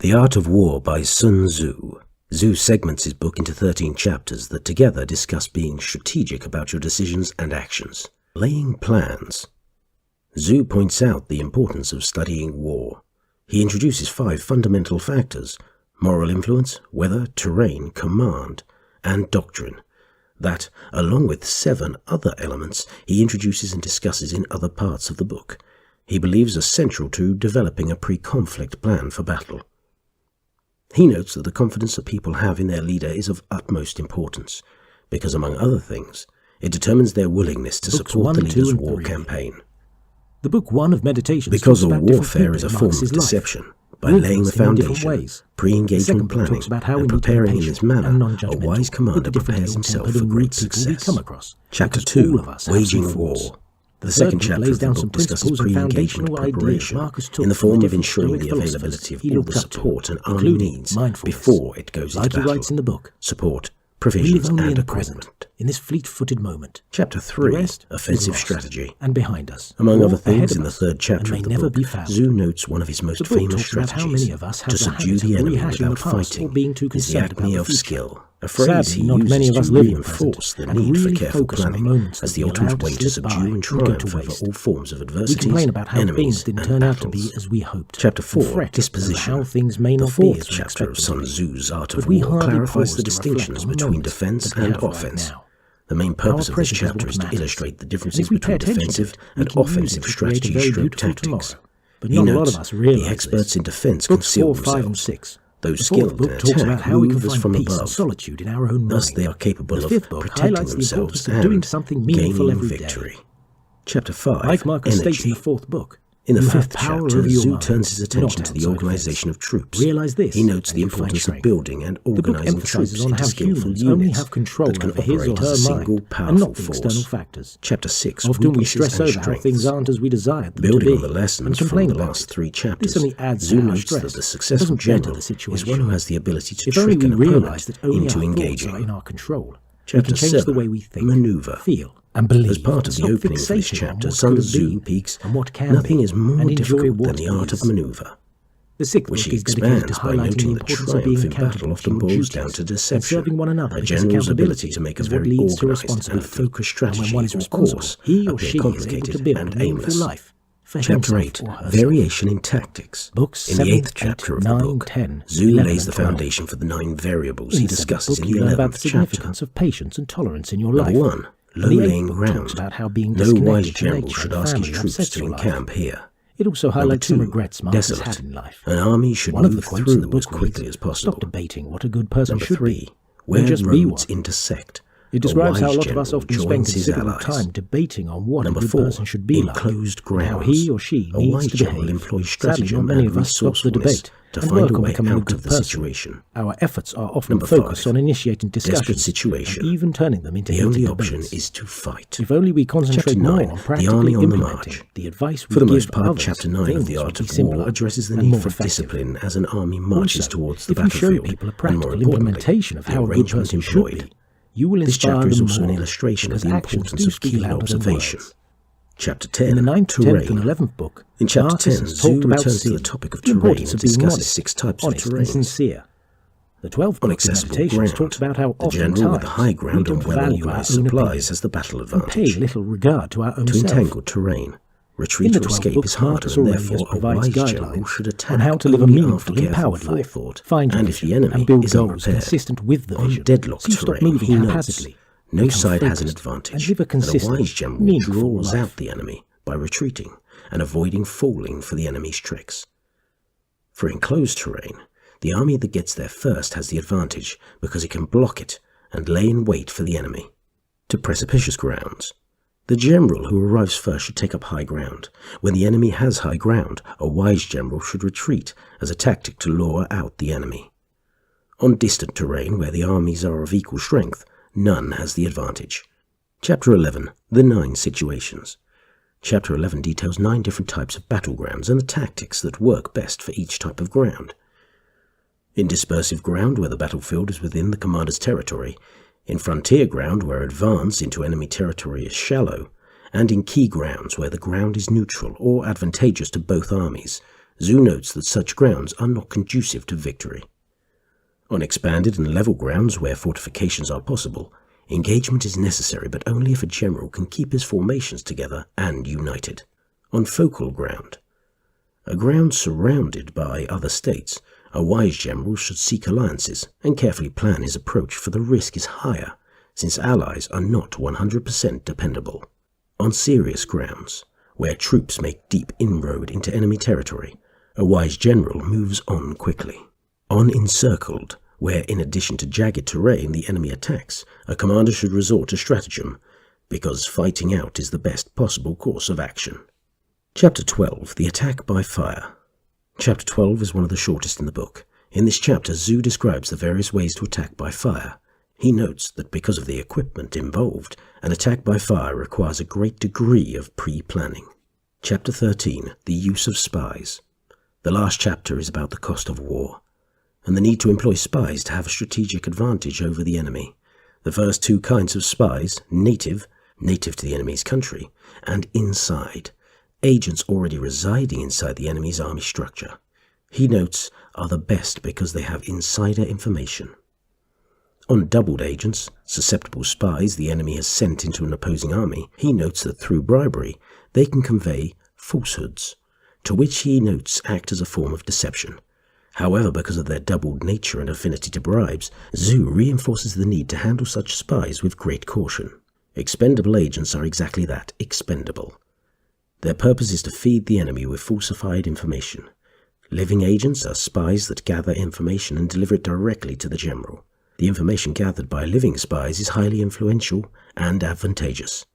The Art of War by Sun Tzu. Tzu segments his book into 13 chapters that together discuss being strategic about your decisions and actions. Laying plans. Tzu points out the importance of studying war. He introduces 5 fundamental factors: moral influence, weather, terrain, command, and doctrine, that, along with 7 other elements, he introduces and discusses in other parts of the book. He believes are central to developing a pre-conflict plan for battle. He notes that the confidence that people have in their leader is of utmost importance, because, among other things, it determines their willingness to support the leader's war campaign. The Book 1 of Meditations Because all warfare is a form of deception, by laying the foundation, pre-engaging planning, and preparing in this manner, a wise commander prepares himself for great success. Chapter 2, Waging War. The second chapter of the book discusses pre-engagement preparation in the form of ensuring the availability of all the support an army needs before it goes into battle. Support, provisions, and equipment. In this fleet-footed moment. Chapter 3, Offensive Strategy. And behind us. Among other things, in the third chapter of the book, Tzu notes one of his most famous strategies: to subdue the enemy without fighting is the acme of skill. A phrase he uses to reinforce the need for careful planning as the ultimate way to subdue and triumph over all forms of adversities, enemies, and battles. Chapter 4, Disposition. The fourth chapter of Sun Tzu's Art of War clarifies the distinctions between defense and offense. The main purpose of this chapter is to illustrate the differences between defensive and offensive strategy/tactics. He notes the experts in defense conceal themselves. Those skilled in attack move us from above. Thus they are capable of protecting themselves and gaining victory. Chapter 5, Energy. In the 5th chapter, Tzu turns his attention to the organization of troops. He notes the importance of building and organizing troops into skillful units that can operate as a single, powerful force. Chapter 6, Weaknesses and Strengths. Building on the lessons from the last 3 chapters, Tzu notes that the successful general is one who has the ability to trick an opponent into engaging. Chapter 7, Maneuver. As part of the opening of this chapter, Sun Tzu speaks, nothing is more difficult than the art of maneuver, which he expands by noting that triumph in battle often boils down to deception. A general's ability to make a very organized and focused strategy or course appear complicated and aimless. Chapter 8, Variation in Tactics. In the 8th chapter of the book, Tzu lays the foundation for the 9 variables he discusses in the 11th chapter. Number 1. Low-laying ground. No wise general should ask his troops to encamp here. It also highlights some regrets Mark has Desolate. had in life. An army should move through as quickly as possible. Stop debating what a good person Number should 3. be. Where Just be roads one. intersect. It describes how a wise lot of us general often spend joins his considerable allies. time debating on what Number a good 4. person should be like, Enclosed and how grounds. he or she A needs wise to general behave. employs Sadly, not stratagem many and of us stop the resourcefulness debate to and find work a on way becoming a out good of the person. situation. Our efforts are often Number focused 5. on initiating discussions Desperate situation. and even turning them into The heated only debates. option is to fight. If only we concentrate Chapter more 9, on The practically Army on the implementing March. the advice we For the give most part, others, Chapter 9 of the things Art would be of simpler War addresses the and need more for effective. discipline as an army marches Also, towards the if you show battlefield, people a and more practical importantly, implementation of the how a good arrangement person should employed. be, you will This inspire chapter is them also an more, illustration of because the actions importance do of speak keen louder than observation. words. Chapter In 10, the 9th, 10th, Terrain. and 11th book, In Chapter Marcus 10, has Tzu talked about returns to sin, the topic of the terrain importance and of being discusses modest, 6 types of honest, and terrains. sincere. The 12th On book of accessible Meditations ground, talks about how the general with the high oftentimes we ground don't and value our well-organized own supplies opinion has the battle and pay advantage. little regard to our own To self. entangled terrain, retreat In or the 12th escape book, is harder, Marcus and Aurelius therefore a provides wise general guidelines should attack on how to live a only meaningful, after careful empowered life, forethought, find your and if the vision, enemy and build is goals unprepared. consistent with the On vision, deadlocked so you stop terrain, moving he notes, haphazardly. no Become side has an focused advantage, and live a and a consistent, wise general meaningful draws life. out the enemy by retreating and avoiding falling for the enemy's tricks. For enclosed terrain, the army that gets there first has the advantage because it can block it and lay in wait for the enemy. To precipitous grounds, the general who arrives first should take up high ground. When the enemy has high ground, a wise general should retreat as a tactic to lure out the enemy. On distant terrain, where the armies are of equal strength, none has the advantage. Chapter 11, The 9 Situations. Chapter 11 details 9 different types of battlegrounds and the tactics that work best for each type of ground. In dispersive ground, where the battlefield is within the commander's territory, in frontier ground, where advance into enemy territory is shallow, and in key grounds, where the ground is neutral or advantageous to both armies, Zhu notes that such grounds are not conducive to victory. On expanded and level grounds where fortifications are possible, engagement is necessary, but only if a general can keep his formations together and united. On focal ground, a ground surrounded by other states, a wise general should seek alliances and carefully plan his approach, for the risk is higher, since allies are not 100% dependable. On serious grounds, where troops make deep inroad into enemy territory, a wise general moves on quickly. On encircled, where in addition to jagged terrain the enemy attacks, a commander should resort to stratagem, because fighting out is the best possible course of action. Chapter 12. The Attack by Fire. Chapter 12 is one of the shortest in the book. In this chapter, Zhu describes the various ways to attack by fire. He notes that because of the equipment involved, an attack by fire requires a great degree of pre-planning. Chapter 13. The Use of Spies. The last chapter is about the cost of war, and the need to employ spies to have a strategic advantage over the enemy. The first two kinds of spies, native to the enemy's country, and inside, agents already residing inside the enemy's army structure, he notes are the best because they have insider information. On doubled agents, susceptible spies the enemy has sent into an opposing army, he notes that through bribery they can convey falsehoods, to which he notes act as a form of deception. However, because of their doubled nature and affinity to bribes, Zhu reinforces the need to handle such spies with great caution. Expendable agents are exactly that, expendable. Their purpose is to feed the enemy with falsified information. Living agents are spies that gather information and deliver it directly to the general. The information gathered by living spies is highly influential and advantageous.